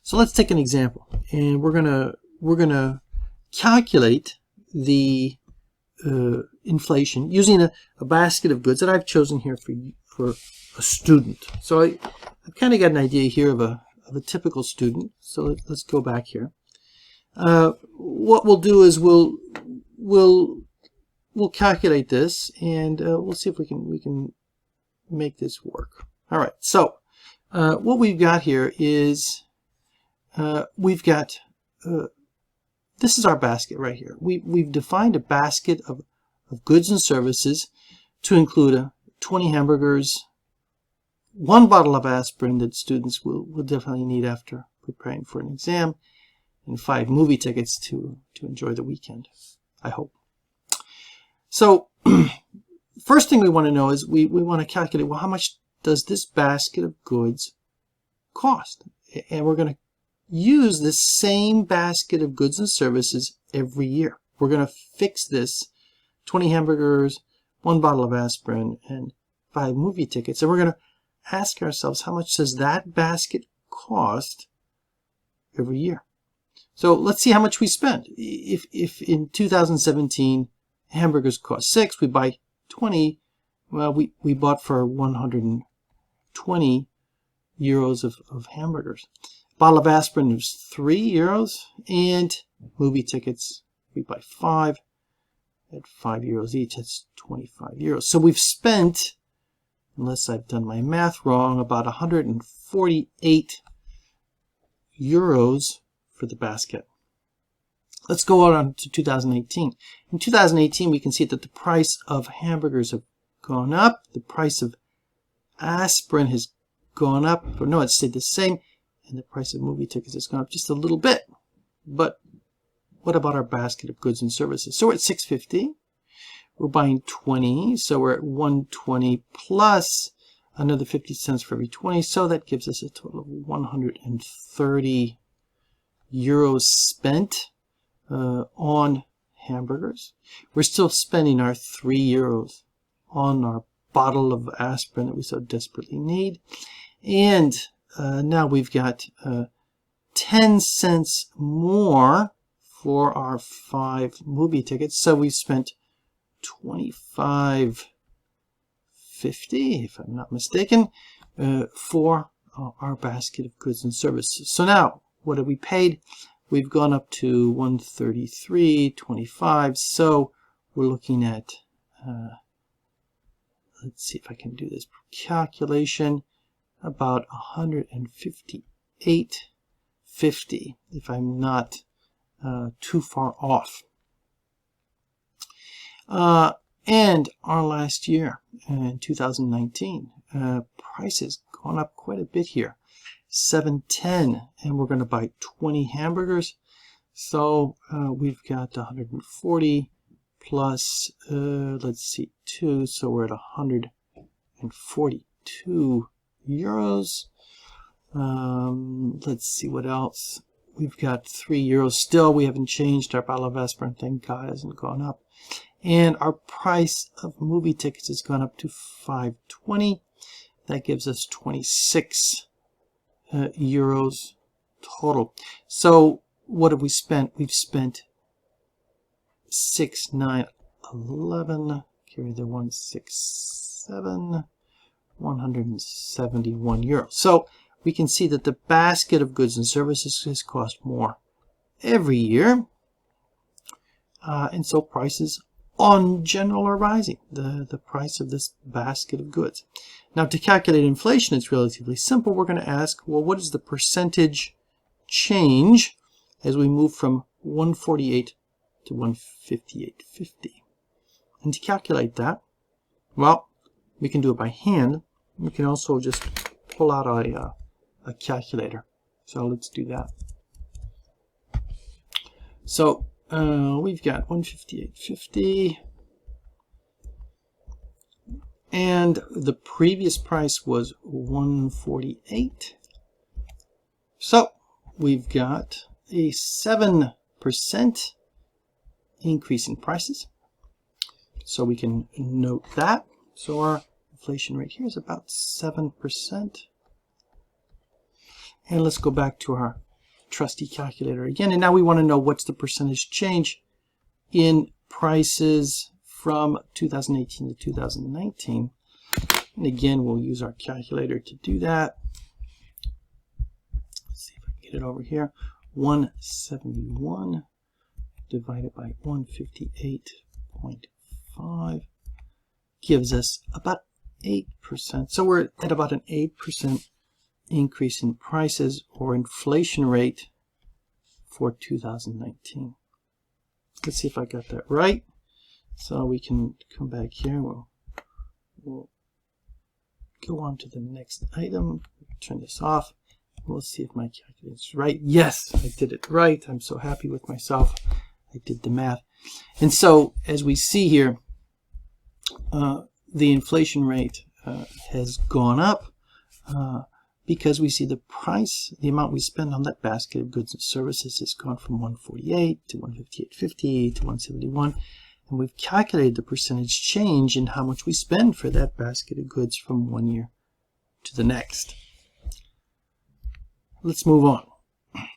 So let's take an example, and we're gonna calculate the inflation using a basket of goods that I've chosen here for a student. So I've kind of got an idea here of a typical student. So let's go back here. What we'll do is we'll calculate this, and we'll see if we can make this work. All right. So what we've got here is we've got this is our basket right here. We've defined a basket of goods and services to include 20 hamburgers, 1 bottle of aspirin that students will definitely need after preparing for an exam, and 5 movie tickets to enjoy the weekend, I hope. So first thing we want to know is we want to calculate, well, how much does this basket of goods cost? And we're going to use this same basket of goods and services every year. We're going to fix this 20 hamburgers, 1 bottle of aspirin, and 5 movie tickets. And we're going to ask ourselves, how much does that basket cost every year? So let's see how much we spent. If in 2017 hamburgers cost 6, we buy 20, well, we bought for 120 euros of hamburgers. Bottle of aspirin was 3 euros, and movie tickets we buy 5 at 5 euros each. That's 25 euros. So we've spent, unless I've done my math wrong, about 148 euros for the basket. Let's go on to 2018. In 2018, we can see that the price of hamburgers have gone up. The price of aspirin has gone up, or no, it stayed the same. And the price of movie tickets has gone up just a little bit. But what about our basket of goods and services? So we're at 650. We're buying 20, so we're at 120 plus another 50 cents for every 20. So that gives us a total of 130 euros spent on hamburgers. We're still spending our 3 euros on our bottle of aspirin that we so desperately need. And now we've got 10 cents more for our 5 movie tickets. So we spent $25.50, if I'm not mistaken, for our basket of goods and services. So now, what have we paid? We've gone up to 133.25. So we're looking at, let's see if I can do this calculation, about 158.50, if I'm not too far off. And our last year, in 2019, price has gone up quite a bit here, $7.10, and we're going to buy 20 hamburgers. So we've got 140 plus, let's see, 2, so we're at 142 euros. Let's see what else. We've got 3 euros still. We haven't changed. Our bottle of aspirin, thank God, hasn't gone up. And our price of movie tickets has gone up to 5.20. That gives us 26 euros total. So what have we spent? We've spent 6, 9, 11, carry the 167, 171 euros. So we can see that the basket of goods and services has cost more every year. And so prices on general are rising, the price of this basket of goods. Now, to calculate inflation, it's relatively simple. We're going to ask, well, what is the percentage change as we move from 148 to 158.50? And to calculate that, well, we can do it by hand. We can also just pull out a calculator. So let's do that. So we've got 158.50, and the previous price was 148. So we've got a 7% increase in prices. So we can note that. So our inflation rate here is about 7%. And let's go back to our trusty calculator again. And now we want to know what's the percentage change in prices from 2018 to 2019. And again, we'll use our calculator to do that. Let's see if I can get it over here. 171 divided by 158.5 gives us about 8%. So we're at about an 8% increase in prices or inflation rate for 2019. Let's see if I got that right. So we can come back here. We'll go on to the next item. Turn this off. We'll see if my calculator is right. Yes, I did it right. I'm so happy with myself. I did the math. And so as we see here, the inflation rate has gone up because we see the price, the amount we spend on that basket of goods and services has gone from 148 to 158.50 to 171. And we've calculated the percentage change in how much we spend for that basket of goods from one year to the next. Let's move on.